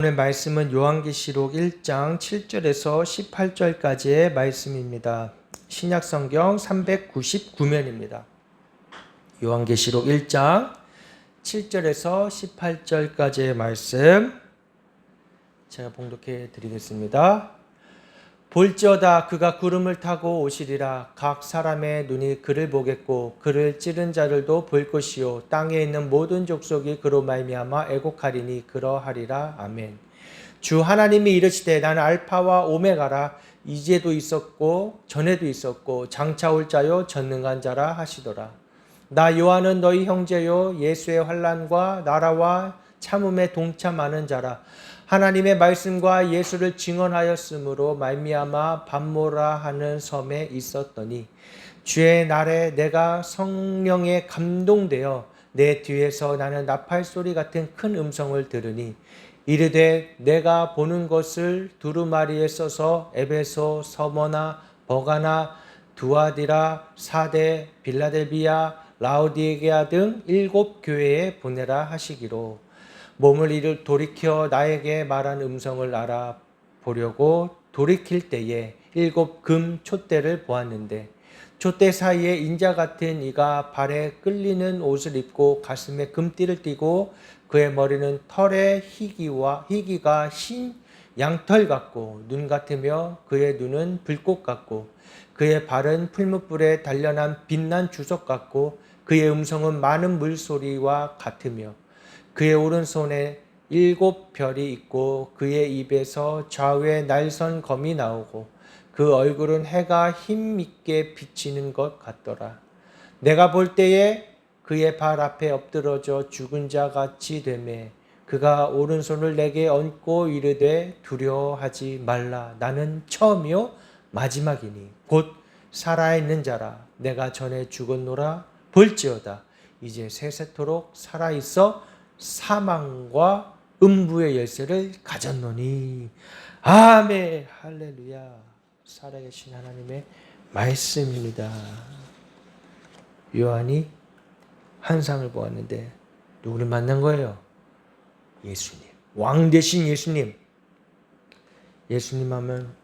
오늘 말씀은 요한계시록 1장 7절에서 18절까지의 말씀입니다. 신약성경 399면입니다. 요한계시록 1장 7절에서 18절까지의 말씀 제가 봉독해 드리겠습니다. 볼지어다 그가 구름을 타고 오시리라. 각 사람의 눈이 그를 보겠고 그를 찌른 자들도 볼 것이요 땅에 있는 모든 족속이 그로 말미암아 애곡하리니 그러하리라. 아멘. 주 하나님이 이르시되 나는 알파와 오메가라. 이제도 있었고 전에도 있었고 장차 올 자요 전능한 자라 하시더라. 나 요한은 너희 형제요 예수의 환난과 나라와 참음에 동참하는 자라. 하나님의 말씀과 예수를 증언하였으므로 말미암아 밤모라 하는 섬에 있었더니 주의 날에 내가 성령에 감동되어 내 뒤에서 나는 나팔 소리 같은 큰 음성을 들으니 이르되 내가 보는 것을 두루마리에 써서 에베소, 서머나, 버가나, 두아디라, 사데, 빌라델비아, 라오디게아 등 7 교회에 보내라 하시기로 몸을 돌이켜 나에게 말한 음성을 알아보려고 돌이킬 때에 7 금 촛대를 보았는데 촛대 사이에 인자 같은 이가 발에 끌리는 옷을 입고 가슴에 금띠를 띠고 그의 머리는 털의 희기가 흰 양털 같고 눈 같으며 그의 눈은 불꽃 같고 그의 발은 풀무불에 단련한 빛난 주석 같고 그의 음성은 많은 물소리와 같으며 그의 오른손에 7 별이 있고 그의 입에서 좌우에 날선 검이 나오고 그 얼굴은 해가 힘있게 비치는 것 같더라. 내가 볼 때에 그의 발 앞에 엎드러져 죽은 자 같이 되매 그가 오른손을 내게 얹고 이르되 두려워하지 말라. 나는 처음이요 마지막이니 곧 살아있는 자라. 내가 전에 죽었노라. 볼지어다 이제 세세토록 살아있어 사망과 음부의 열쇠를 가졌노니. 아멘. 할렐루야. 살아계신 하나님의 말씀입니다. 요한이 환상을 보았는데 누구를 만난 거예요? 예수님. 왕 대신 예수님. 예수님 하면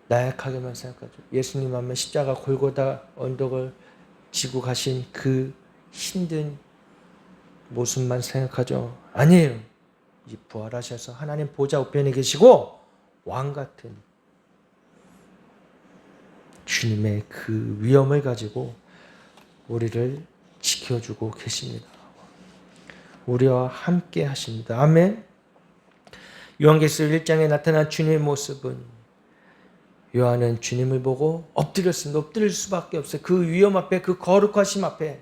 나약하게만 생각하죠. 예수님 하면 십자가 골고다 언덕을 지고 가신 그 힘든 모습만 생각하죠. 아니에요. 이 부활하셔서 하나님 보좌 우편에 계시고 왕 같은 주님의 그 위엄을 가지고 우리를 지켜주고 계십니다. 우리와 함께 하십니다. 아멘. 요한계시록 1장에 나타난 주님의 모습은 요한은 주님을 보고 엎드렸습니다. 엎드릴 수밖에 없어요. 그 위엄 앞에, 그 거룩하심 앞에,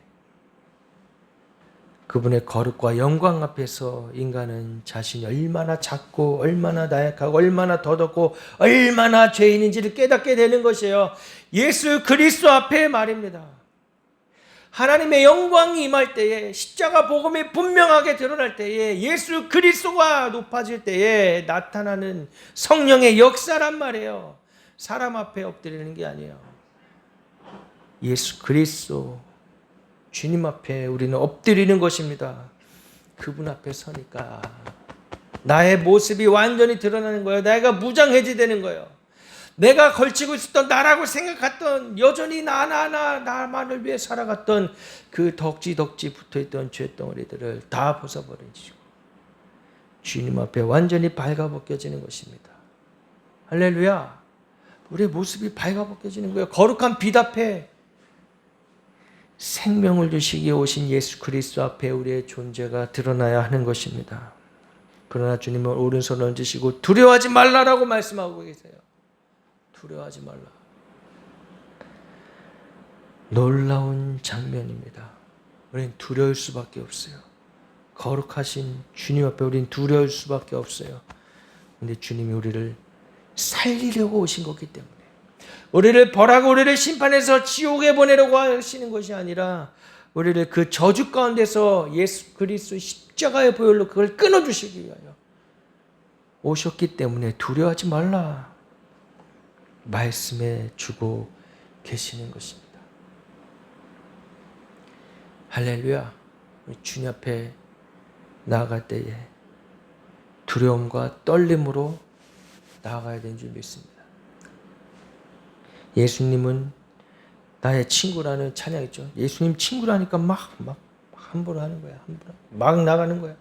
그분의 거룩과 영광 앞에서 인간은 자신이 얼마나 작고 얼마나 나약하고 얼마나 더덥고 얼마나 죄인인지를 깨닫게 되는 것이에요. 예수 그리스도 앞에 말입니다. 하나님의 영광이 임할 때에, 십자가 복음이 분명하게 드러날 때에, 예수 그리스도가 높아질 때에 나타나는 성령의 역사란 말이에요. 사람 앞에 엎드리는 게 아니에요. 예수 그리스도 주님 앞에 우리는 엎드리는 것입니다. 그분 앞에 서니까 나의 모습이 완전히 드러나는 거예요. 내가 무장해제되는 거예요. 내가 걸치고 있었던 나라고 생각했던, 여전히 나만을 위해 살아갔던 그 덕지 붙어있던 죄덩어리들을 다 벗어버리시고 주님 앞에 완전히 발가벗겨지는 것입니다. 할렐루야. 우리의 모습이 발가벗겨지는 거예요. 거룩한 빛 앞에 생명을 주시기에 오신 예수 그리스도 앞에 우리의 존재가 드러나야 하는 것입니다. 그러나 주님은 오른손을 얹으시고 두려워하지 말라라고 말씀하고 계세요. 두려워하지 말라. 놀라운 장면입니다. 우리는 두려울 수밖에 없어요. 거룩하신 주님 앞에 우리는 두려울 수밖에 없어요. 그런데 주님이 우리를 살리려고 오신 거기 때문에, 우리를 벌하고 우리를 심판해서 지옥에 보내려고 하시는 것이 아니라 우리를 그 저주 가운데서 예수 그리스도 십자가의 보혈로 그걸 끊어주시기 위하여 오셨기 때문에 두려워하지 말라 말씀해 주고 계시는 것입니다. 할렐루야. 주님 앞에 나아갈 때에 두려움과 떨림으로 나아가야 되는 줄 믿습니다. 예수님은 나의 친구라는 찬양 있죠. 예수님 친구라니까 막 함부로 하는 거야. 막 나가는 거야.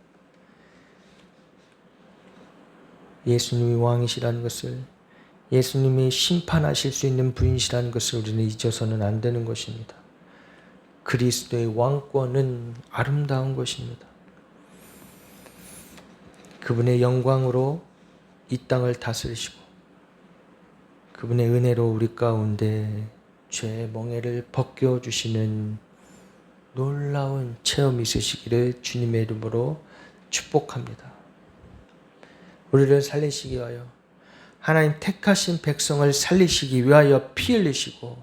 예수님이 왕이시라는 것을, 예수님이 심판하실 수 있는 분이시라는 것을 우리는 잊어서는 안 되는 것입니다. 그리스도의 왕권은 아름다운 것입니다. 그분의 영광으로 이 땅을 다스리시고 그분의 은혜로 우리 가운데 죄의 멍에를 벗겨주시는 놀라운 체험이 있으시기를 주님의 이름으로 축복합니다. 우리를 살리시기 위하여, 하나님 택하신 백성을 살리시기 위하여 피 흘리시고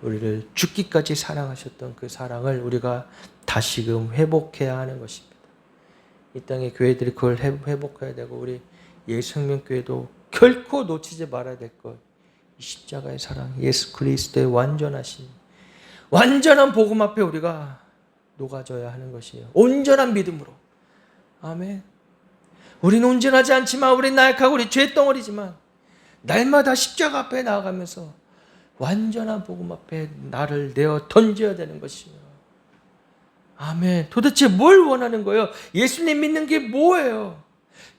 우리를 죽기까지 사랑하셨던 그 사랑을 우리가 다시금 회복해야 하는 것입니다. 이 땅의 교회들이 그걸 회복해야 되고, 우리 예수생명교회도 결코 놓치지 말아야 될 것, 이 십자가의 사랑, 예수 그리스도의 완전한 복음 앞에 우리가 녹아져야 하는 것이에요. 온전한 믿음으로. 아멘. 우리는 온전하지 않지만, 우리 나약하고 우리 죄덩어리지만 날마다 십자가 앞에 나아가면서 완전한 복음 앞에 나를 내어 던져야 되는 것이에요. 아멘. 도대체 뭘 원하는 거예요? 예수님 믿는 게 뭐예요?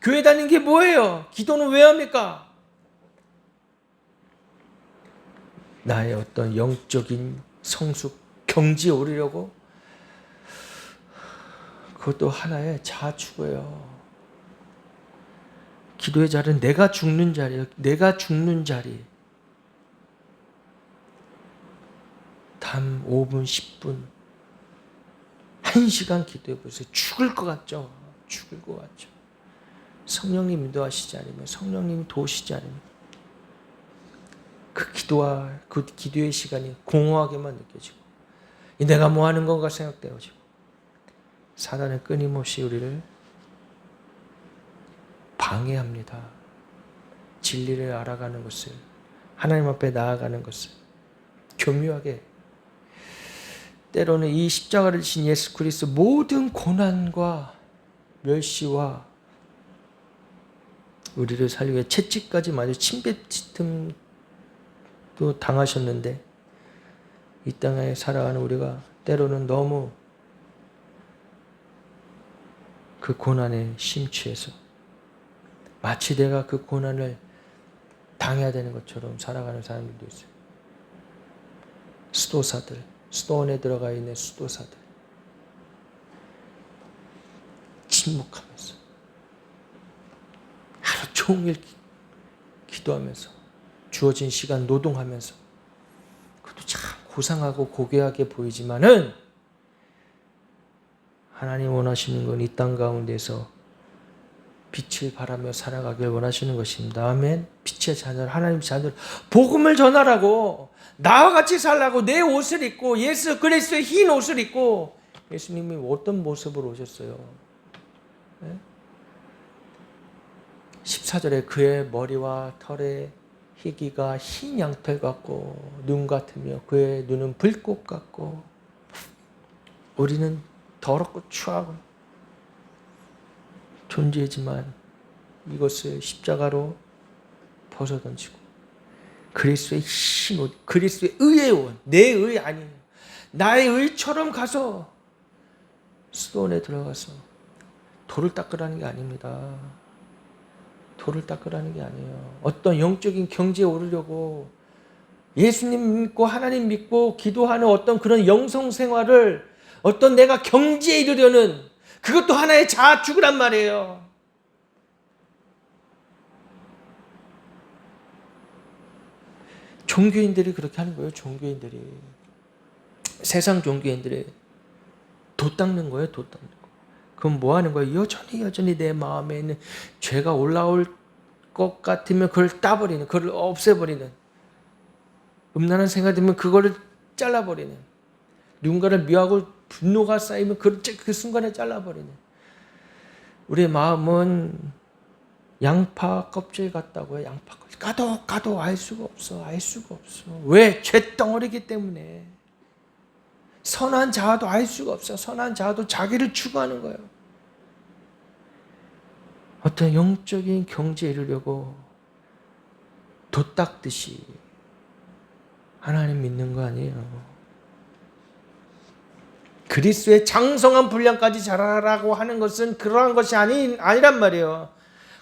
교회 다니는 게 뭐예요? 기도는 왜 합니까? 나의 어떤 영적인 성숙, 경지에 오르려고? 그것도 하나의 자아추구예요. 기도의 자리는 내가 죽는 자리예요. 내가 죽는 자리. 단 5분, 10분, 1시간 기도해 보세요. 죽을 것 같죠? 죽을 것 같죠? 성령님 인도하시지 않으면, 성령님 도우시지 않으면 그 기도와 그 기도의 시간이 공허하게만 느껴지고, 내가 뭐 하는 건가 생각되어지고, 사단은 끊임없이 우리를 방해합니다. 진리를 알아가는 것을, 하나님 앞에 나아가는 것을 교묘하게, 때로는 이 십자가를 지신 예수 그리스도 모든 고난과 멸시와 우리를 살리기 위해 채찍까지 맞아 침뱉음도 당하셨는데, 이 땅에 살아가는 우리가 때로는 너무 그 고난에 심취해서 마치 내가 그 고난을 당해야 되는 것처럼 살아가는 사람들도 있어요. 수도사들, 수도원에 들어가 있는 수도사들, 침묵하면서 하루 종일 기도하면서 주어진 시간 노동하면서, 그것도 참 고상하고 고귀하게 보이지만은 하나님 원하시는 건 이 땅 가운데서 빛을 바라며 살아가길 원하시는 것입니다. 아멘. 빛의 자녀, 하나님 자녀, 복음을 전하라고, 나와 같이 살라고 내 옷을 입고, 예수 그리스도의 흰 옷을 입고, 예수님이 어떤 모습으로 오셨어요? 네? 14절에 그의 머리와 털의 희기가 흰 양털 같고 눈 같으며 그의 눈은 불꽃 같고, 우리는 더럽고 추하고 존재지만 이것을 십자가로 벗어던지고 그리스도의 흰 옷, 그리스도의 의의 옷, 내 의 아니에요. 나의 의처럼 가서 수도원에 들어가서 돌을 닦으라는 게 아닙니다. 돌을 닦으라는 게 아니에요. 어떤 영적인 경지에 오르려고 예수님 믿고 하나님 믿고 기도하는 어떤 그런 영성 생활을, 어떤 내가 경지에 이르려는, 그것도 하나의 자아추구란 말이에요. 종교인들이 그렇게 하는 거예요. 종교인들이, 세상 종교인들이 도 닦는 거예요. 도 닦는 거. 그럼 뭐 하는 거예요? 여전히 내 마음에 있는 죄가 올라올 것 같으면 그걸 따버리는, 그걸 없애버리는, 음란한 생각이 들면 그거를 잘라버리는, 누군가를 미워하고 분노가 쌓이면 그 순간에 잘라버리는, 우리의 마음은 양파 껍질 같다고요. 양파 껍질. 까도 알 수가 없어. 알 수가 없어. 왜? 죄덩어리기 때문에. 선한 자아도 알 수가 없어. 선한 자아도 자기를 추구하는 거예요. 어떤 영적인 경지에 이르려고 돛 닦듯이 하나님 믿는 거 아니에요. 그리스도의 장성한 분량까지 자라라고 하는 것은 그러한 것이 아니란 말이에요.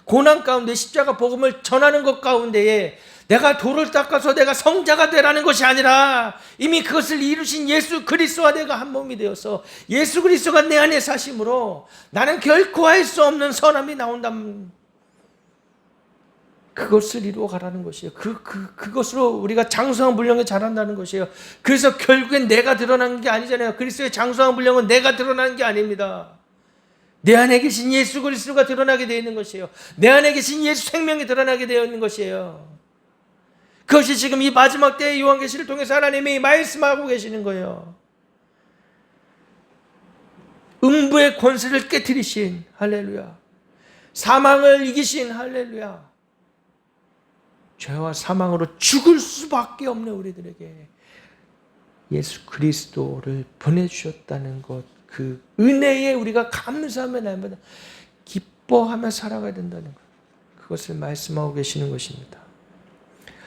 고난 가운데 십자가 복음을 전하는 것 가운데에 내가 돌을 닦아서 내가 성자가 되라는 것이 아니라 이미 그것을 이루신 예수 그리스도와 내가 한 몸이 되어서 예수 그리스도가 내 안에 사심으로 나는 결코 할 수 없는 선함이 나온다면 그것을 이루어 가라는 것이에요. 그것으로 우리가 장성한 분량에 자란다는 것이에요. 그래서 결국엔 내가 드러나는 게 아니잖아요. 그리스도의 장성한 분량은 내가 드러나는 게 아닙니다. 내 안에 계신 예수 그리스도가 드러나게 되어 있는 것이에요. 내 안에 계신 예수 생명이 드러나게 되어 있는 것이에요. 그것이 지금 이 마지막 때의 요한계시를 통해서 하나님이 말씀하고 계시는 거예요. 음부의 권세를 깨뜨리신 할렐루야. 사망을 이기신 할렐루야. 죄와 사망으로 죽을 수밖에 없는 우리들에게 예수 그리스도를 보내주셨다는 것, 그 은혜에 우리가 감사하며 날마다 기뻐하며 살아가야 된다는 것, 그것을 말씀하고 계시는 것입니다.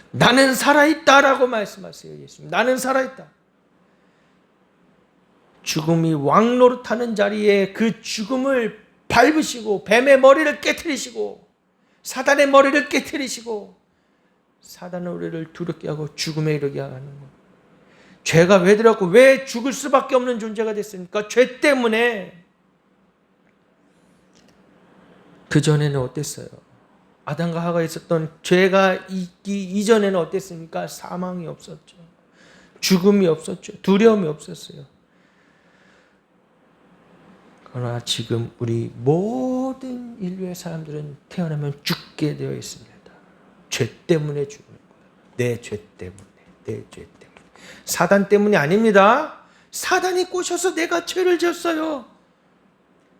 나는 살아있다라고 말씀하세요. 예수님, 나는 살아있다. 죽음이 왕노릇하는 자리에 그 죽음을 밟으시고 뱀의 머리를 깨뜨리시고 사단의 머리를 깨뜨리시고 사단은 우리를 두렵게 하고 죽음에 이르게 하는 것. 죄가 왜 들어갔고 왜 죽을 수밖에 없는 존재가 됐습니까? 죄 때문에. 그전에는 어땠어요? 아담과 하와가 있었던 죄가 있기 이전에는 어땠습니까? 사망이 없었죠. 죽음이 없었죠. 두려움이 없었어요. 그러나 지금 우리 모든 인류의 사람들은 태어나면 죽게 되어 있습니다. 죄 때문에 죽는 거예요. 내 죄 때문에. 내 죄 때문에. 사단 때문이 아닙니다. 사단이 꼬셔서 내가 죄를 지었어요.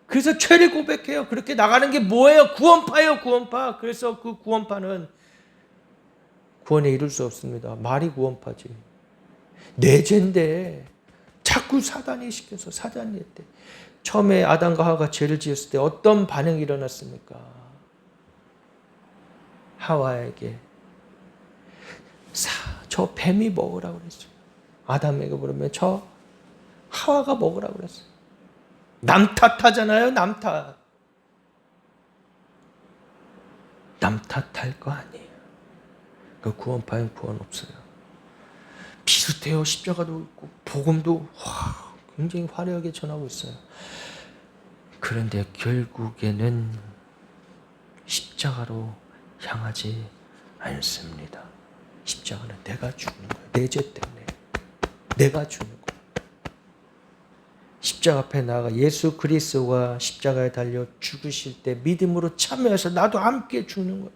그래서 죄를 고백해요. 그렇게 나가는 게 뭐예요? 구원파예요. 구원파. 그래서 그 구원파는 구원에 이룰 수 없습니다. 말이 구원파지. 내 죄인데 자꾸 사단이 시켜서 사단이 했대. 처음에 아담과 하와가 죄를 지었을 때 어떤 반응이 일어났습니까? 하와에게 저 뱀이 먹으라고 그랬어요. 아담에게 그러면 저 하와가 먹으라고 그랬어요. 남 탓하잖아요. 남 탓. 남 탓할 거 아니에요. 그 구원파엔 구원 없어요. 비슷해요. 십자가도 있고 복음도 굉장히 화려하게 전하고 있어요. 그런데 결국에는 십자가로 향하지 않습니다. 십자가는 내가 죽는 거예요. 내 죄 때문에 내가 죽는 거예요. 십자가 앞에 나아가 예수 그리스도가 십자가에 달려 죽으실 때 믿음으로 참여해서 나도 함께 죽는 거예요.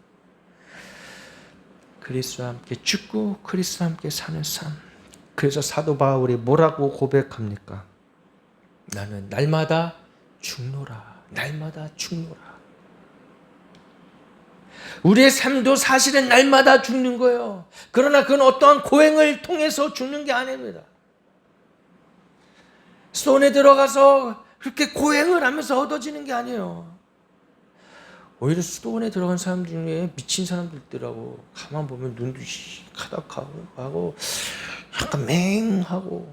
그리스도와 함께 죽고 그리스도와 함께 사는 삶. 그래서 사도 바울이 뭐라고 고백합니까? 나는 날마다 죽노라. 날마다 죽노라. 우리의 삶도 사실은 날마다 죽는 거예요. 그러나 그건 어떠한 고행을 통해서 죽는 게 아닙니다. 수도원에 들어가서 그렇게 고행을 하면서 얻어지는 게 아니에요. 오히려 수도원에 들어간 사람 중에 미친 사람들 있더라고. 가만 보면 눈도 카닥하고 약간 맹하고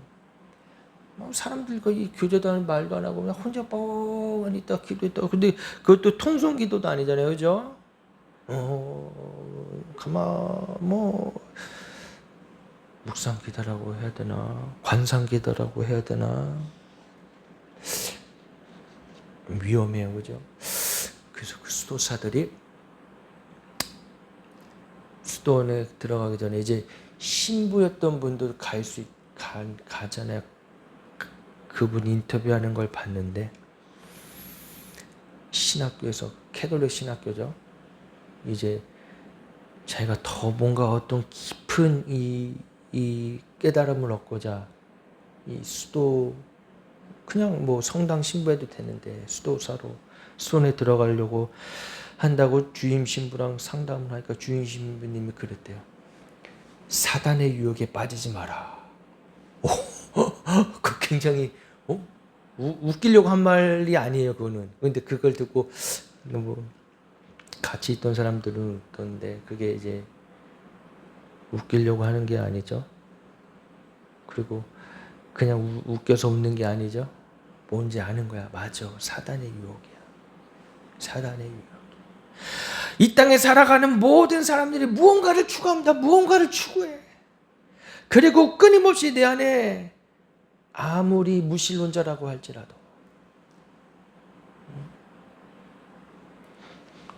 사람들과 이 교제도 하는 말도 안 하고 그냥 혼자 뻥하니 있다 기도했다. 근데 그것도 통성 기도도 아니잖아요. 그죠? 묵상 기도라고 해야 되나? 관상 기도라고 해야 되나? 위험해요. 그죠? 그래서 그 수도사들이 수도원에 들어가기 전에 이제 신부였던 분들 가잖아요. 그분 인터뷰하는 걸 봤는데 신학교에서 캐톨릭 신학교죠. 이제 자기가 더 뭔가 어떤 깊은 이 깨달음을 얻고자 이 수도 그냥 뭐 성당 신부해도 되는데 수도사로 수원에 들어가려고 한다고 주임 신부랑 상담을 하니까 주임 신부님이 그랬대요. 사단의 유혹에 빠지지 마라. 그 굉장히 웃기려고 한 말이 아니에요. 그거는. 근데 그걸 듣고 너무 같이 있던 사람들은 웃던데 그게 이제 웃기려고 하는 게 아니죠. 그리고 그냥 웃겨서 웃는 게 아니죠. 뭔지 아는 거야. 맞아. 사단의 유혹이야. 사단의 유혹. 이 땅에 살아가는 모든 사람들이 무언가를 추구합니다. 무언가를 추구해. 그리고 끊임없이 내 안에 아무리 무신론자라고 할지라도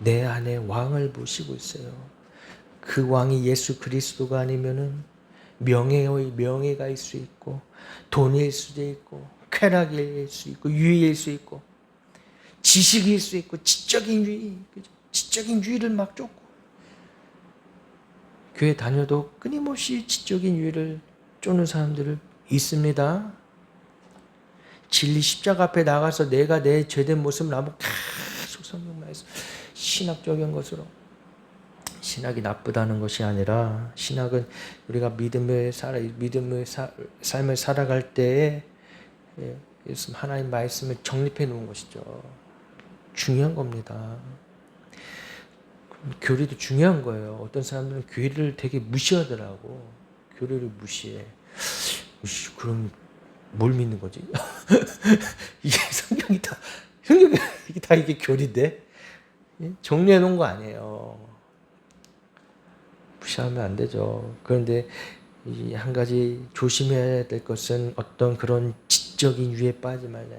내 안에 왕을 모시고 있어요. 그 왕이 예수 그리스도가 아니면은 명예가 있을 수 있고 돈일 수도 있고 쾌락일 수 있고 유의일 수 있고 지식일 수 있고 지적인 유의, 그죠? 지적인 유의를 막 쫓고 교회 다녀도 끊임없이 지적인 유의를 쫓는 사람들을 있습니다. 진리 십자가 앞에 나가서 내가 내 죄된 모습을 나보고 계속 성경 말씀 신학적인 것으로 신학이 나쁘다는 것이 아니라 신학은 우리가 믿음의 삶을 살아갈 때에 하나님 말씀을 정립해 놓은 것이죠. 중요한 겁니다. 교리도 중요한 거예요. 어떤 사람들은 교리를 되게 무시하더라고. 교리를 무시해. 그럼 뭘 믿는 거지? 이게 성경이 다 이게 교리인데 정리해 놓은 거 아니에요. 무시하면 안 되죠. 그런데 한 가지 조심해야 될 것은 어떤 그런 지적인 유에 빠지지 말라.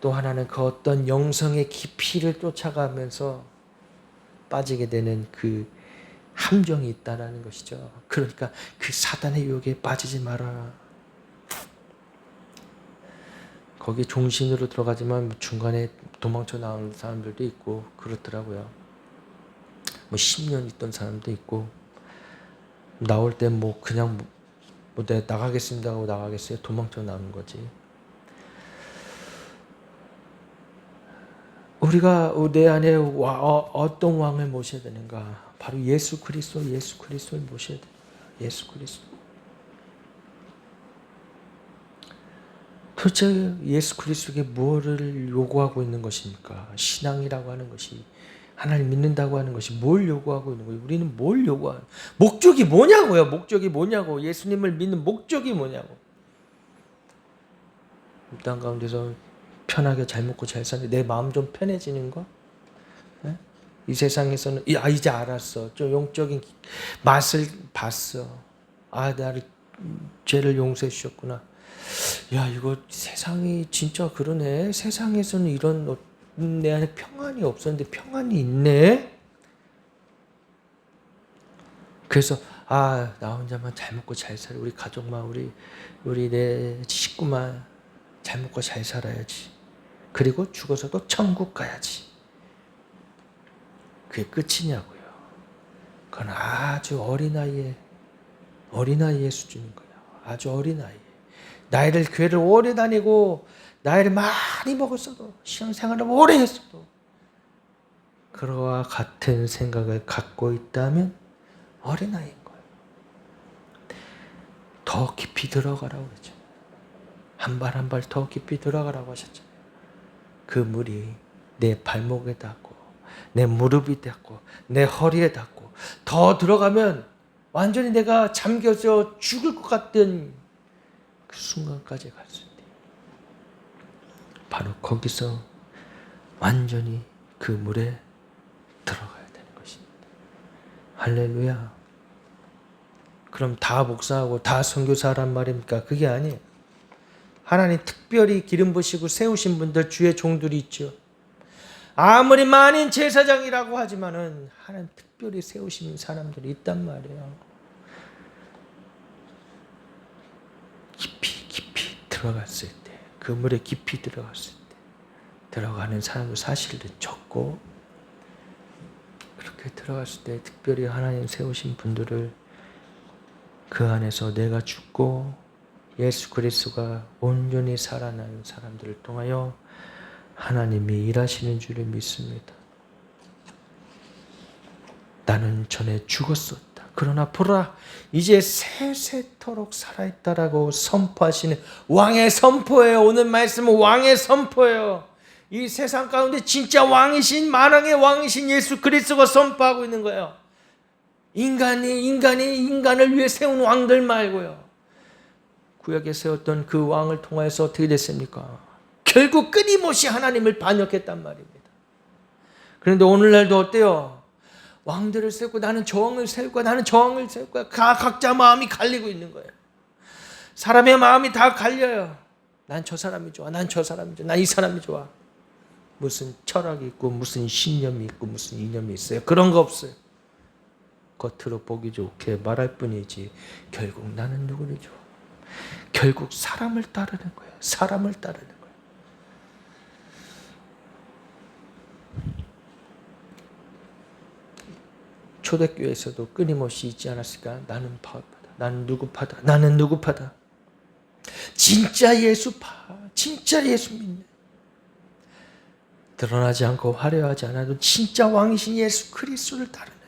또 하나는 그 어떤 영성의 깊이를 쫓아가면서 빠지게 되는 그 함정이 있다라는 것이죠. 그러니까 그 사단의 유혹에 빠지지 마라. 거기 종신으로 들어가지만 중간에 도망쳐 나오는 사람들도 있고 그렇더라고요. 뭐 10년 있던 사람도 있고 나올 때 뭐 그냥 뭐 내가 나가겠습니다 하고 나가겠어요? 도망쳐 나오는 거지. 우리가 내 안에 어떤 왕을 모셔야 되는가? 바로 예수 그리스도를 모셔야 되는 거야. 예수 그리스도. 도대체 예수 그리스도에게 무엇을 요구하고 있는 것입니까? 신앙이라고 하는 것이, 하나님 믿는다고 하는 것이 뭘 요구하고 있는 거예요? 우리는 뭘 요구하는, 목적이 뭐냐고요? 목적이 뭐냐고. 예수님을 믿는 목적이 뭐냐고. 이 땅 가운데서 편하게 잘 먹고 잘 사는 내 마음 좀 편해지는 거? 네? 이 세상에서는 이제 알았어. 좀 영적인 맛을 봤어. 나를 죄를 용서해 주셨구나. 야, 이거 세상이 진짜 그러네. 세상에서는 이런 내 안에 평안이 없었는데 평안이 있네. 그래서 나 혼자만 잘 먹고 잘 살아. 우리 가족만 우리 내 식구만 잘 먹고 잘 살아야지. 그리고 죽어서도 천국 가야지. 그게 끝이냐고요. 그건 아주 어린아이의 수준인 거예요. 아주 어린아이. 나이를 교회를 오래 다니고 나이를 많이 먹었어도 신앙생활을 오래 했어도 그와 같은 생각을 갖고 있다면 어린아이인 거예요. 더 깊이 들어가라고 그랬죠. 한 발 한 발 더 깊이 들어가라고 하셨잖아요. 그 물이 내 발목에 닿고 내 무릎이 닿고 내 허리에 닿고 더 들어가면 완전히 내가 잠겨서 죽을 것 같던 그 순간까지 갈 수 있대. 바로 거기서 완전히 그 물에 들어가야 되는 것입니다. 할렐루야. 그럼 다 목사하고 다 선교사란 말입니까? 그게 아니에요. 하나님 특별히 기름 부으시고 세우신 분들, 주의 종들이 있죠. 아무리 많은 제사장이라고 하지만은 하나님 특별히 세우신 사람들이 있단 말이에요. 깊이 들어갔을 때, 그 물에 깊이 들어갔을 때 들어가는 사람도 사실은 적고, 그렇게 들어갔을 때 특별히 하나님 세우신 분들을 그 안에서 내가 죽고 예수 그리스도가 온전히 살아나는 사람들을 통하여 하나님이 일하시는 줄을 믿습니다. 나는 전에 죽었었다. 그러나 보라, 이제 세세토록 살아있다라고 선포하시는 왕의 선포예요. 오늘 말씀은 왕의 선포예요. 이 세상 가운데 진짜 왕이신 만왕의 왕이신 예수 그리스도가 선포하고 있는 거예요. 인간이 인간을 위해 세운 왕들 말고요. 구약에 세웠던 그 왕을 통해서 어떻게 됐습니까? 결국 끊임없이 하나님을 반역했단 말입니다. 그런데 오늘날도 어때요? 왕들을 세우고 나는 저 왕을 세울 거야, 나는 저 왕을 세울 거야. 각자 마음이 갈리고 있는 거예요. 사람의 마음이 다 갈려요. 난 저 사람이 좋아, 난 저 사람이 좋아, 난 이 사람이 좋아. 무슨 철학이 있고 무슨 신념이 있고 무슨 이념이 있어요? 그런 거 없어요. 겉으로 보기 좋게 말할 뿐이지 결국 나는 누구를 좋아? 결국 사람을 따르는 거예요. 사람을 따르는 거예요. 초대교회에서도 끊임없이 있지 않았을까? 나는 파다, 나는 누구파다, 나는 누구파다. 진짜 예수파, 진짜 예수 믿네. 드러나지 않고 화려하지 않아도 진짜 왕이신 예수 그리스도를 따르는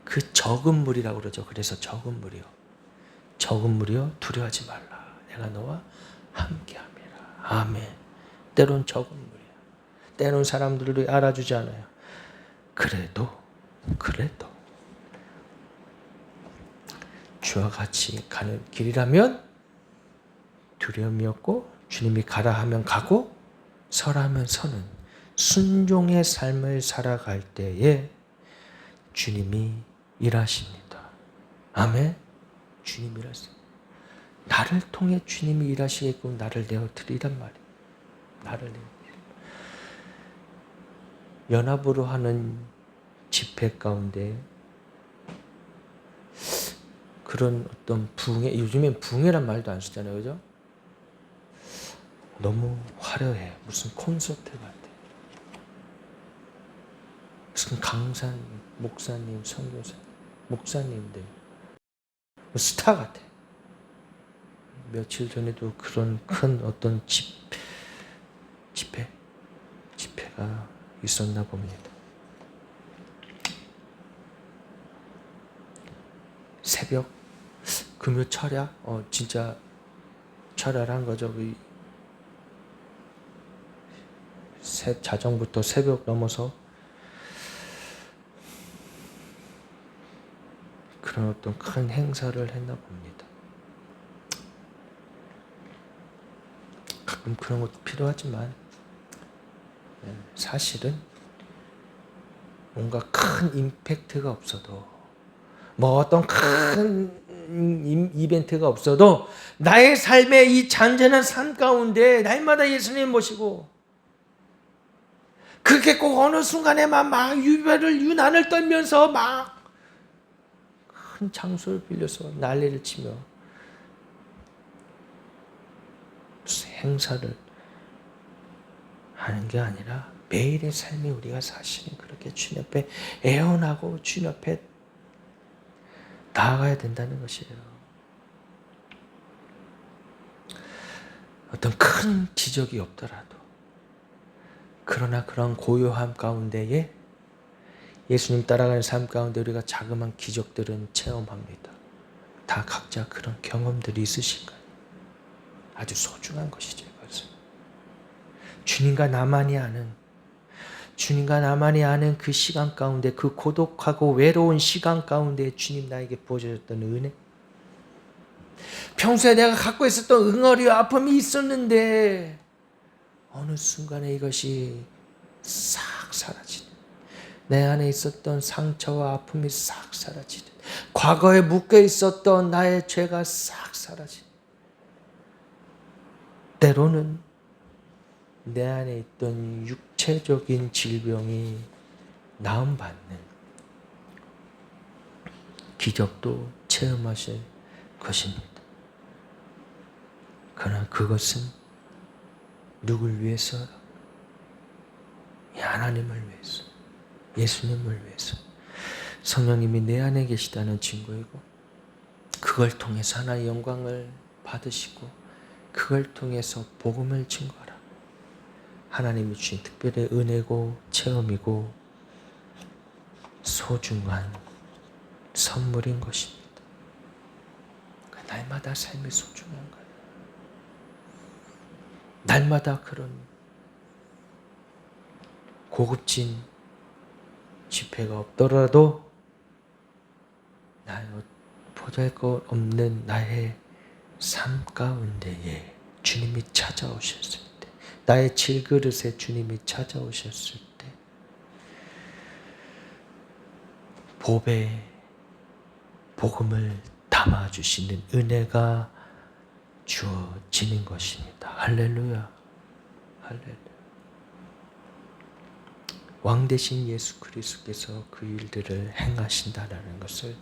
그 적은 무리라고 그러죠. 그래서 적은 무리요. 적은 무리요, 두려워하지 말라. 내가 너와 함께함이라. 아멘. 때론 적은 무리야. 때론 사람들이 알아주지 않아요. 그래도 주와 같이 가는 길이라면 두려움이 없고 주님이 가라 하면 가고 서라 하면 서는 순종의 삶을 살아갈 때에 주님이 일하십니다. 아멘. 주님이 일하십니다. 나를 통해 주님이 일하시게끔 나를 내어드리란 말이에요. 나를 내어드리란 말이에요. 연합으로 하는 집회 가운데 그런 어떤 붕괴, 요즘엔 붕괴란 말도 안 쓰잖아요. 그죠? 너무 화려해. 무슨 콘서트 같아. 무슨 강산 목사님, 선교사, 목사님들 스타 같아. 며칠 전에도 그런 큰 어떤 집회가 있었나 봅니다. 새벽 금요 철야, 진짜 철야란 거죠. 자정부터 새벽 넘어서 그런 어떤 큰 행사를 했나 봅니다. 가끔 그런 것도 필요하지만 사실은 뭔가 큰 임팩트가 없어도 뭐 어떤 큰 이벤트가 없어도 나의 삶의 이 잔잔한 삶 가운데 날마다 예수님 모시고 그렇게 꼭 어느 순간에만 막 유난을 떨면서 막 큰 장소를 빌려서 난리를 치며 무슨 행사를 하는 게 아니라 매일의 삶이 우리가 사실은 그렇게 주님 앞에 애원하고 주님 앞에 나아가야 된다는 것이에요. 어떤 큰 기적이 없더라도 그러나 그런 고요함 가운데에 예수님 따라가는 삶 가운데 우리가 자그마한 기적들은 체험합니다. 다 각자 그런 경험들이 있으실 거예요. 아주 소중한 것이죠. 이것은. 주님과 나만이 아는 그 시간 가운데 그 고독하고 외로운 시간 가운데 주님 나에게 부어주셨던 은혜. 평소에 내가 갖고 있었던 응어리와 아픔이 있었는데 어느 순간에 이것이 싹 사라지는, 내 안에 있었던 상처와 아픔이 싹 사라지는, 과거에 묶여 있었던 나의 죄가 싹 사라지는, 때로는 내 안에 있던 육체적인 질병이 나음받는 기적도 체험하실 것입니다. 그러나 그것은 누굴 위해서? 하나님을 위해서, 예수님을 위해서. 성령님이 내 안에 계시다는 증거이고 그걸 통해서 하나의 영광을 받으시고 그걸 통해서 복음을 증거하라. 하나님이 주신 특별히 은혜고 체험이고 소중한 선물인 것입니다. 날마다 삶이 소중한 거예요. 날마다 그런 고급진 지폐가 없더라도 나의 보잘것없는 나의 삶 가운데에 주님이 찾아오셨을 때, 나의 질그릇에 주님이 찾아오셨을 때 복의 복음을 담아주시는 은혜가 주어지는 것입니다. 할렐루야. 할렐루야. 왕 대신 예수 그리스도께서 그 일들을 행하신다라는 것을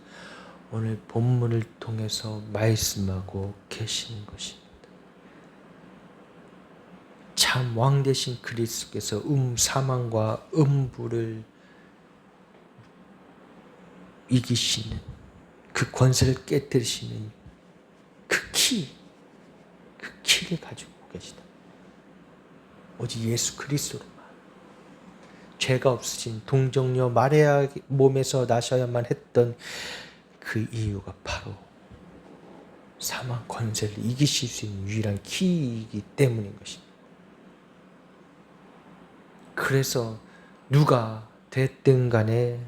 오늘 본문을 통해서 말씀하고 계시는 것입니다. 참 왕 대신 그리스도께서 사망과 음부를 이기시는 그 권세를 깨뜨리시는 그 키를 가지고 계시다. 오직 예수 그리스도로만. 죄가 없으신 동정녀 마리아 몸에서 나셔야만 했던 그 이유가 바로 사망 권세를 이기실 수 있는 유일한 키이기 때문인 것입니다. 그래서 누가 됐든 간에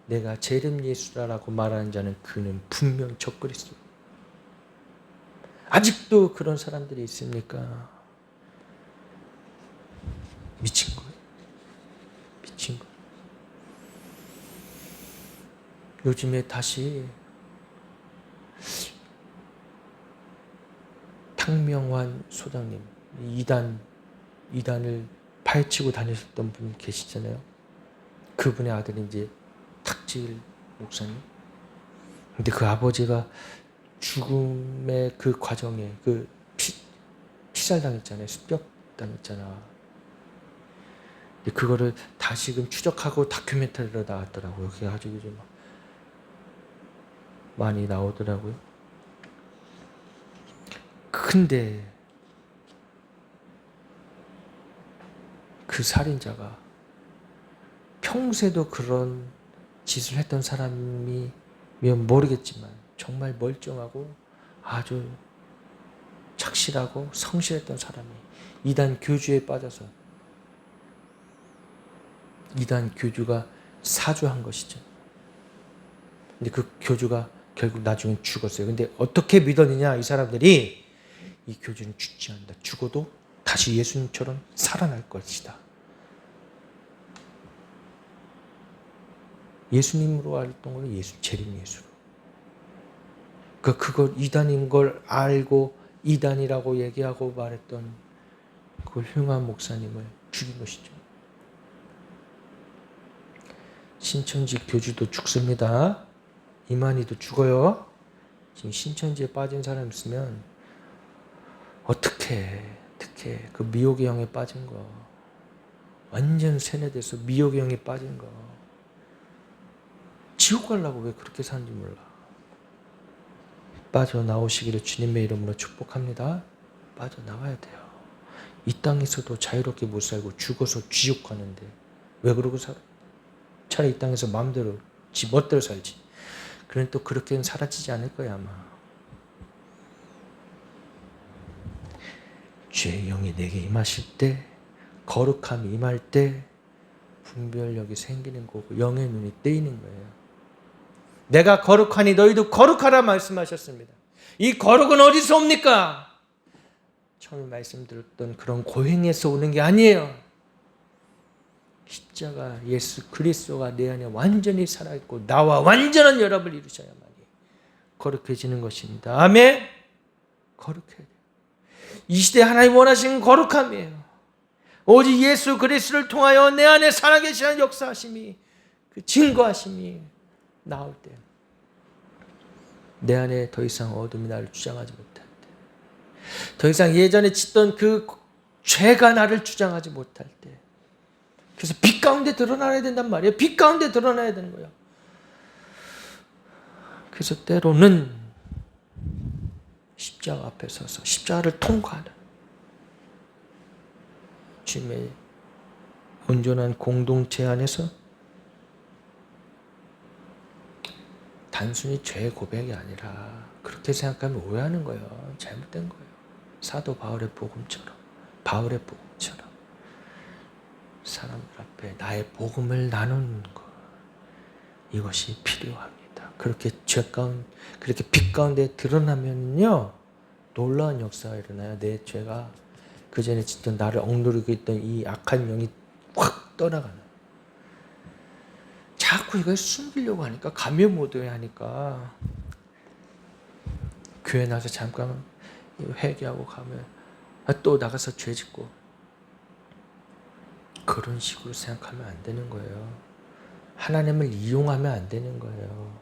내가 재림 예수라고 말하는 자는 그는 분명 적그리스도. 아직도 그런 사람들이 있습니까? 미친 거예요. 미친 거예요. 요즘에 다시 탕명환 소장님, 이단을 파헤치고 다니셨던 분 계시잖아요. 그분의 아들이 이제 탁질 목사님. 근데 그 아버지가 죽음의 그 과정에 그 피살당했잖아요. 습격당했잖아. 근데 그거를 다시금 추적하고 다큐멘터리로 나왔더라고요. 그게 아주 요즘 많이 나오더라고요. 근데 그 살인자가 평소에도 그런 짓을 했던 사람이면 모르겠지만 정말 멀쩡하고 아주 착실하고 성실했던 사람이 이단 교주에 빠져서 이단 교주가 사주한 것이죠. 근데 그 교주가 결국 나중에 죽었어요. 근데 어떻게 믿었느냐, 이 사람들이 이 교주는 죽지 않는다. 죽어도 다시 예수님처럼 살아날 것이다. 예수님으로 알던 걸 재림 예수로. 그걸 이단인 걸 알고 이단이라고 얘기하고 말했던 그 훌륭한 목사님을 죽인 것이죠. 신천지 교주도 죽습니다. 이만희도 죽어요. 지금 신천지에 빠진 사람 있으면 어떻게 그 미혹의 영에 빠진 거, 완전 세뇌돼서 미혹의 영에 빠진 거, 지옥 가려고 왜 그렇게 사는지 몰라. 빠져나오시기를 주님의 이름으로 축복합니다. 빠져나와야 돼요. 이 땅에서도 자유롭게 못 살고 죽어서 지옥 가는데 왜 그러고 살아? 차라리 이 땅에서 마음대로 지 멋대로 살지. 그럼 또 그렇게는 사라지지 않을 거야 아마. 주의 영이 내게 임하실 때, 거룩함이 임할 때 분별력이 생기는 거고 영의 눈이 뜨이는 거예요. 내가 거룩하니 너희도 거룩하라 말씀하셨습니다. 이 거룩은 어디서 옵니까? 처음에 말씀드렸던 그런 고행에서 오는 게 아니에요. 십자가 예수 그리스도가 내 안에 완전히 살아있고 나와 완전한 연합을 이루셔야만이 거룩해지는 것입니다. 아멘. 거룩해야 돼요. 이 시대에 하나님 원하시는 거룩함이에요. 오직 예수 그리스도를 통하여 내 안에 살아계시는 역사하심이, 그 증거하심이 나올 때, 내 안에 더 이상 어둠이 나를 주장하지 못할 때, 더 이상 예전에 짓던 그 죄가 나를 주장하지 못할 때, 그래서 빛 가운데 드러나야 된단 말이에요. 빛 가운데 드러나야 되는 거예요. 그래서 때로는 십자가 앞에 서서 십자가를 통과하는 주님의 온전한 공동체 안에서 단순히 죄 고백이 아니라 그렇게 생각하면 오해하는 거예요. 잘못된 거예요. 사도 바울의 복음처럼 사람들 앞에 나의 복음을 나누는 것, 이것이 필요합니다. 그렇게 그렇게 빛 가운데 드러나면요, 놀라운 역사가 일어나요. 내 죄가 그 전에 진짜 나를 억누르고 있던 이 악한 영이 확 떠나가는. 자꾸 이걸 숨기려고 하니까, 감염 모드에 하니까, 교회 나서 잠깐 회개하고 가면 또 나가서 죄 짓고, 그런 식으로 생각하면 안 되는 거예요. 하나님을 이용하면 안 되는 거예요.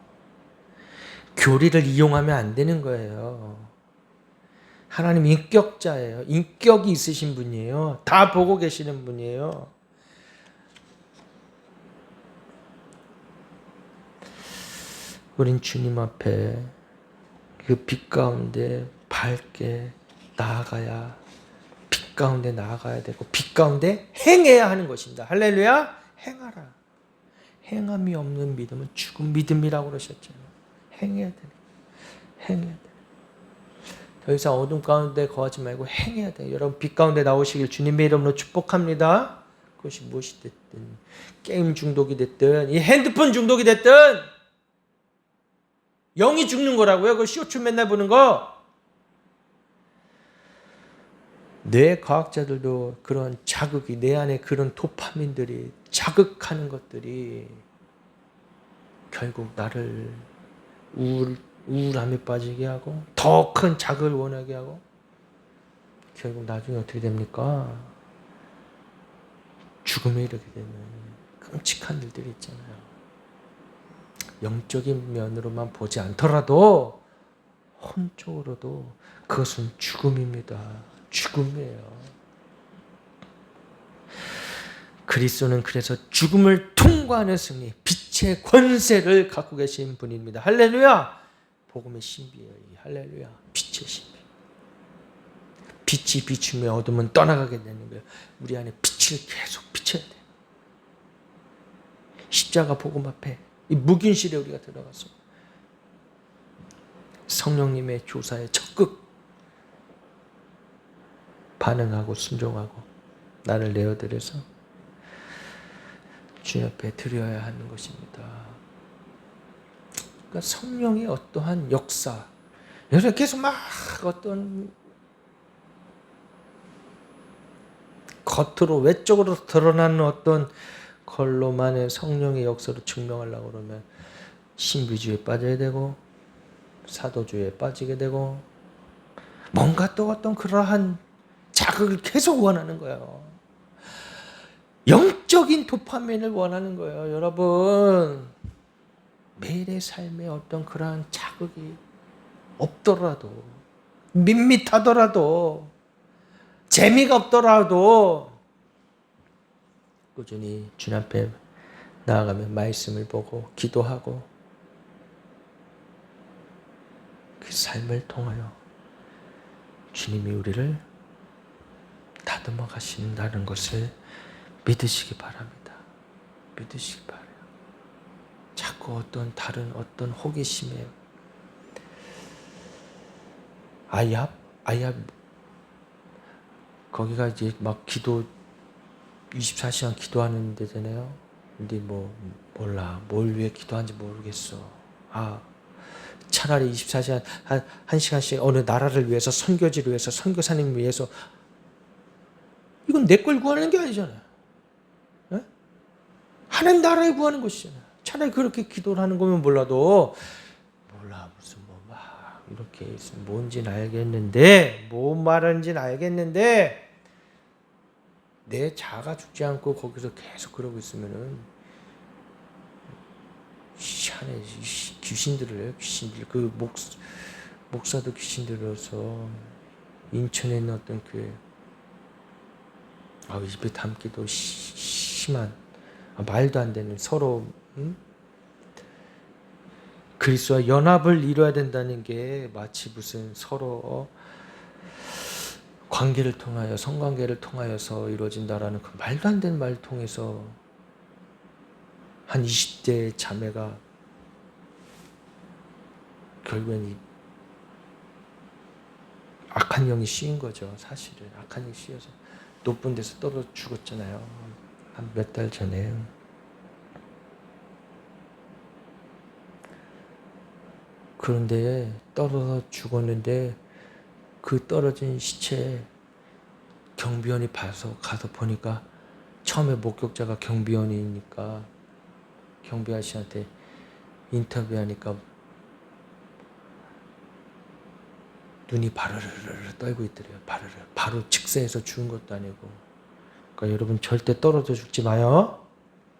교리를 이용하면 안 되는 거예요. 하나님 인격자예요. 인격이 있으신 분이에요. 다 보고 계시는 분이에요. 우린 주님 앞에 그 빛 가운데 밝게 나아가야, 빛 가운데 나아가야 되고, 빛 가운데 행해야 하는 것입니다. 할렐루야. 행하라. 행함이 없는 믿음은 죽은 믿음이라고 그러셨잖아요. 행해야 되는, 행해야 돼. 더 이상 어둠 가운데 거하지 말고 행해야 돼요. 여러분, 빛 가운데 나오시길 주님의 이름으로 축복합니다. 그것이 무엇이 됐든, 게임 중독이 됐든, 이 핸드폰 중독이 됐든, 영이 죽는 거라고요. 그 쇼츠 맨날 보는 거. 뇌 과학자들도 그런 자극이, 내 안에 그런 도파민들이 자극하는 것들이 결국 나를 우울함에 빠지게 하고, 더 큰 자극을 원하게 하고, 결국 나중에 어떻게 됩니까? 죽음에 이르게 되는 끔찍한 일들이 있잖아요. 영적인 면으로만 보지 않더라도 혼적으로도 그것은 죽음입니다. 죽음이에요. 그리스도는 그래서 죽음을 통과하는 승리, 빛의 권세를 갖고 계신 분입니다. 할렐루야! 복음의 신비예요. 할렐루야! 빛의 신비. 빛이 비추며 어둠은 떠나가게 되는 거예요. 우리 안에 빛을 계속 비춰야 돼요. 십자가 복음 앞에 이 무균실에 우리가 들어가서 성령님의 조사에 적극 반응하고 순종하고 나를 내어드려서 주님 앞에 드려야 하는 것입니다. 그러니까 성령의 어떠한 역사, 그래서 계속 막 어떤 겉으로 외적으로 드러나는 어떤 걸로만의 성령의 역사로 증명하려고 그러면 신비주의에 빠져야 되고 사도주의에 빠지게 되고 뭔가 또 어떤 그러한 자극을 계속 원하는 거예요. 영적인 도파민을 원하는 거예요. 여러분, 매일의 삶에 어떤 그러한 자극이 없더라도, 밋밋하더라도, 재미가 없더라도 꾸준히 주님 앞에 나아가면 말씀을 보고 기도하고 그 삶을 통하여 주님이 우리를 다듬어 가신다는 것을 믿으시기 바랍니다. 믿으시기 바라요. 자꾸 어떤 다른 어떤 호기심에 아이압 거기가 이제 막 기도 24시간 기도하는 데잖아요. 근데 뭐 몰라. 뭘 위해 기도하는지 모르겠어. 차라리 24시간 한 1시간씩 어느 나라를 위해서, 선교지를 위해서, 선교사님 위해서, 이건 내 걸 구하는 게 아니잖아요. 네? 하나님 나라에 구하는 것이잖아요. 차라리 그렇게 기도를 하는 거면 몰라도, 몰라 무슨 뭐 막 이렇게 있으면 뭔지는 알겠는데, 뭔 말하는지는 알겠는데, 내 자가 죽지 않고 거기서 계속 그러고 있으면은 희한해. 귀신들을 그 목사도 귀신 들어서 인천에 있는 어떤 교회 입에 담기도 심한 말도 안 되는 서로 그리스도와 연합을 이루어야 된다는 게 마치 무슨 서로 관계를 통하여 성관계를 통하여서 이루어진다라는 그 말도 안 되는 말을 통해서 한 20대 자매가 결국엔 이 악한 영이 씌인 거죠. 사실은 악한 영이 씌어서 높은 데서 떨어져 죽었잖아요. 한 몇 달 전에 그런데 떨어져 죽었는데 그 떨어진 시체 경비원이 봐서 가서 보니까 처음에 목격자가 경비원이니까 경비 아저씨한테 인터뷰하니까 눈이 바르르 떨고 있더래요. 바르르. 바로 직세해서 죽은 것도 아니고. 그러니까 여러분 절대 떨어져 죽지 마요.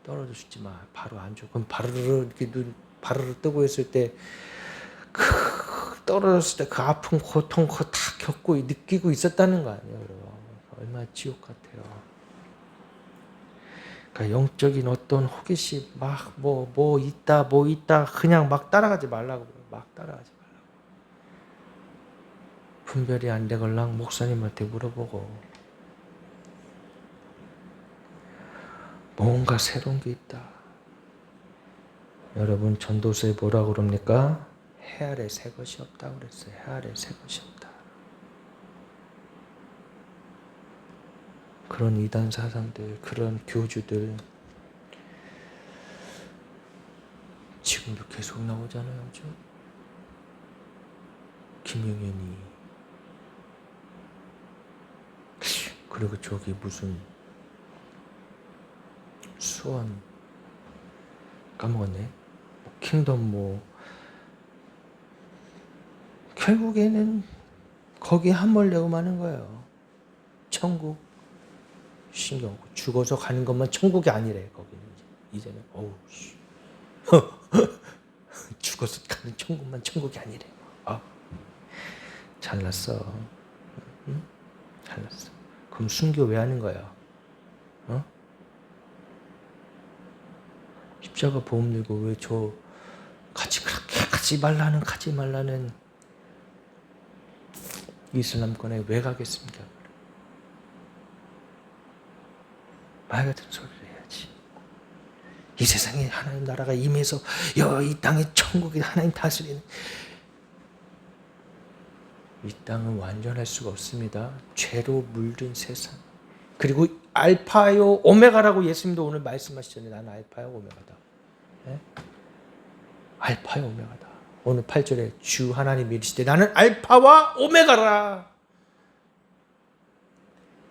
떨어져 죽지 마. 바로 안 죽어. 그럼 바르르 이렇게 눈 바르르 뜨고 있을 때 떨어졌을 때 그 아픔, 고통 그거 다 겪고 느끼고 있었다는 거 아니에요, 여러분. 얼마나 지옥 같아요. 그러니까 영적인 어떤 호기심 막 뭐 있다 그냥 막 따라가지 말라고 그래요. 막 따라가지 말라고. 분별이 안 되걸랑 목사님한테 물어보고 뭔가 새로운 게 있다. 여러분 전도서에 뭐라고 그럽니까? 해 아래 새 것이 없다고 그랬어요. 해 아래 새 것이 없다. 그런 이단 사상들, 그런 교주들 지금도 계속 나오잖아요. 그죠? 김용현이 그리고 저기 무슨 수원 까먹었네. 킹덤 뭐 결국에는 거기에 함몰되고 마는 거예요. 천국 신경 죽어서 가는 것만 천국이 아니래. 거기는 이제는 어우 씨. 죽어서 가는 천국만 천국이 아니래. 아 잘났어. 응? 잘났어. 그럼 순교 왜 하는 거야? 어? 십자가 보험 들고 왜 저 그렇게 가지 말라는 이슬람권에 왜 가겠습니까? 말 같은 소리를 해야지. 이 세상에 하나님 나라가 임해서 이 땅에 천국이 하나님 다스리는 이 땅은 완전할 수가 없습니다. 죄로 물든 세상. 그리고 알파요 오메가라고 예수님도 오늘 말씀하시잖아요. 나는 알파요 오메가다. 네? 알파요 오메가다. 오늘 8절에 주 하나님이 이르시되 나는 알파와 오메가라.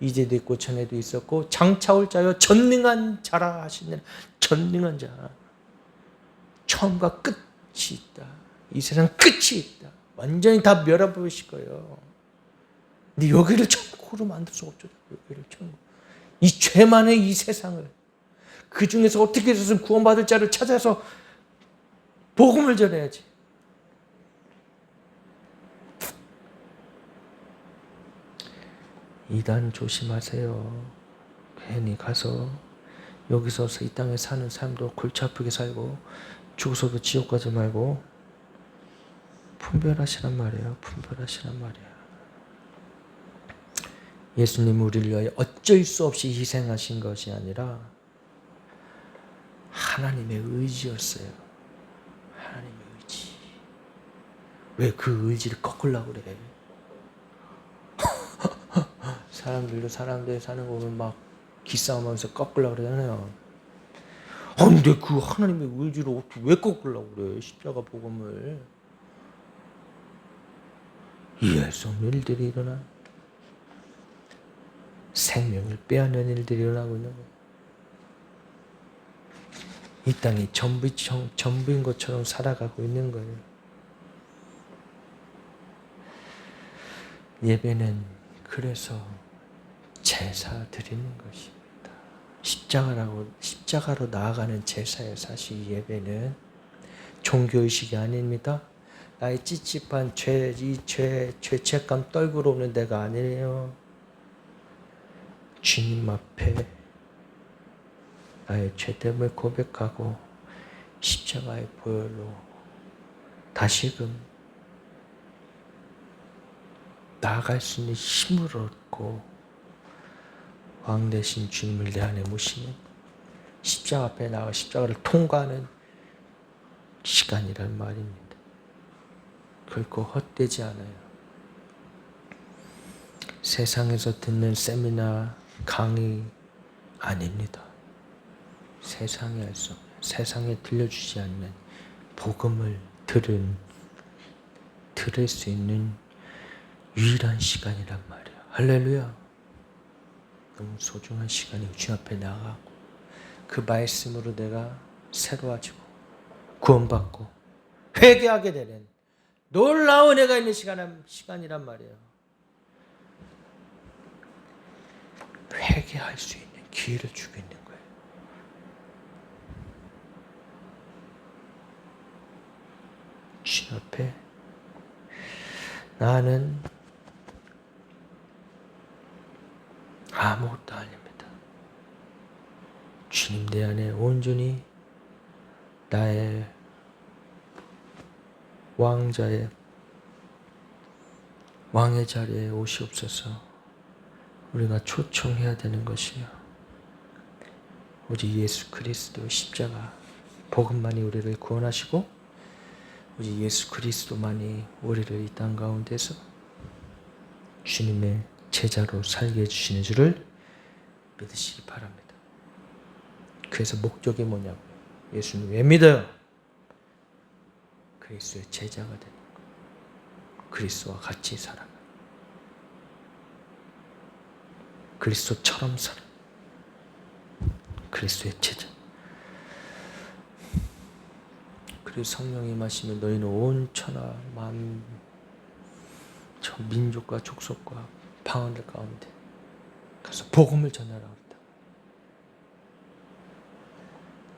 이제도 있고 전에도 있었고 장차 올 자여 전능한 자라 하시는 전능한 자. 처음과 끝이 있다. 이 세상 끝이 있다. 완전히 다 멸해버리실 거예요. 근데 여기를 천국으로 만들 수 없죠. 여기를 천국. 이 죄 많은 이 세상을 그 중에서 어떻게 해서든 구원받을 자를 찾아서 복음을 전해야지. 이단 조심하세요. 괜히 가서 여기서 이 땅에 사는 삶도 골치 아프게 살고 죽어서도 지옥 가지 말고 분별하시란 말이에요. 분별하시란 말이에요. 예수님은 우리를 위하여 어쩔 수 없이 희생하신 것이 아니라 하나님의 의지였어요. 하나님의 의지. 왜 그 의지를 꺾으려고 그래? 사람들도 사람들 사는 거 보면 막 기싸움하면서 꺾으려고 그러잖아요. 근데 그 하나님의 의지를 어떻게 왜 꺾으려고 그래? 십자가 복음을. 이해할 수 없는 일들이 일어나. 생명을 빼앗는 일들이 일어나고 있는 거예요. 이 땅이 전부인 것처럼 살아가고 있는 거예요. 예배는 그래서 제사 드리는 것입니다. 십자가로 나아가는 제사예요. 사실 예배는 종교의식이 아닙니다. 나의 찝찝한 죄책감 떨구러 오는 데가 아니에요. 주님 앞에 나의 죄됨을 고백하고 십자가의 보혈로 다시금 나아갈 수 있는 힘을 얻고 왕 대신 주님을 내 안에 모시는 십자가 앞에 나가 십자가를 통과하는 시간이란 말입니다. 결코 헛되지 않아요. 세상에서 듣는 세미나 강의 아닙니다. 세상에 할 수 없는, 세상에 들려주지 않는 복음을 들을 수 있는 유일한 시간이란 말이야. 할렐루야. 너무 소중한 시간이 주님 앞에 나가고 그 말씀으로 내가 새로워지고 구원받고 회개하게 되는 놀라운 은혜가 있는 시간이란 말이에요. 회개할 수 있는 기회를 주고 있는 거예요. 주님 앞에 나는 아무것도 아닙니다. 주님 내 안에 온전히 나의 왕의 자리에 오시옵소서. 우리가 초청해야 되는 것이요, 오직 예수 그리스도 십자가 복음만이 우리를 구원하시고 오직 예수 그리스도만이 우리를 이 땅 가운데서 주님의 제자로 살게 해주시는 줄을 믿으시기 바랍니다. 그래서 목적이 뭐냐고요? 예수님 왜 믿어요? 그리스도의 제자가 되는 거예요. 그리스도와 같이 살아가는, 그리스도처럼 살아, 그리스도의 제자. 그리고 성령이 임하시면 너희는 온 천하 만 저 민족과 족속과 방언들 가운데 가서 복음을 전하라 그랬다.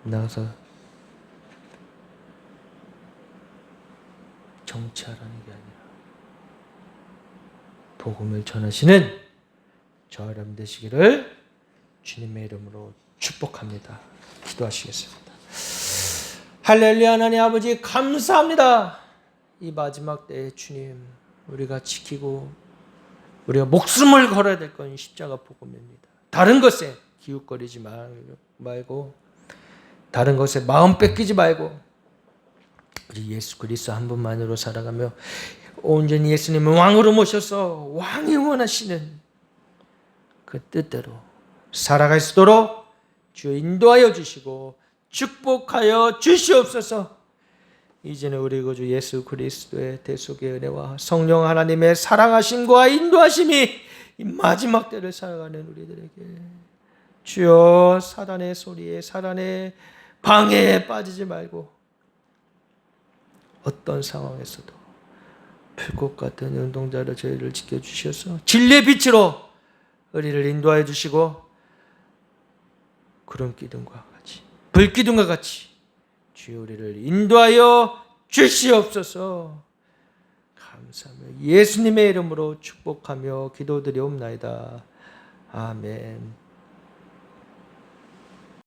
나가서 정치하라는 게 아니라 복음을 전하시는 저 여러분 되시기를 주님의 이름으로 축복합니다. 기도하시겠습니다. 할렐루야. 하나님 아버지 감사합니다. 이 마지막 때에 주님, 우리가 지키고 우리가 목숨을 걸어야 될 건 십자가 복음입니다. 다른 것에 기웃거리지 말고, 다른 것에 마음 뺏기지 말고, 우리 예수 그리스도 한 분만으로 살아가며 온전히 예수님을 왕으로 모셔서 왕이 원하시는 그 뜻대로 살아갈 수 있도록 주여 인도하여 주시고 축복하여 주시옵소서. 이제는 우리 구주 예수 그리스도의 대속의 은혜와 성령 하나님의 사랑하심과 인도하심이 이 마지막 때를 살아가는 우리들에게 주여 사단의 소리에, 사단의 방해에 빠지지 말고 어떤 상황에서도 불꽃 같은 운동자로 저희를 지켜주셔서 진리의 빛으로 우리를 인도하여 주시고 구름 기둥과 같이, 불 기둥과 같이 주여 우리를 인도하여 주시옵소서. 감사하며 예수님의 이름으로 축복하며 기도드리옵나이다. 아멘.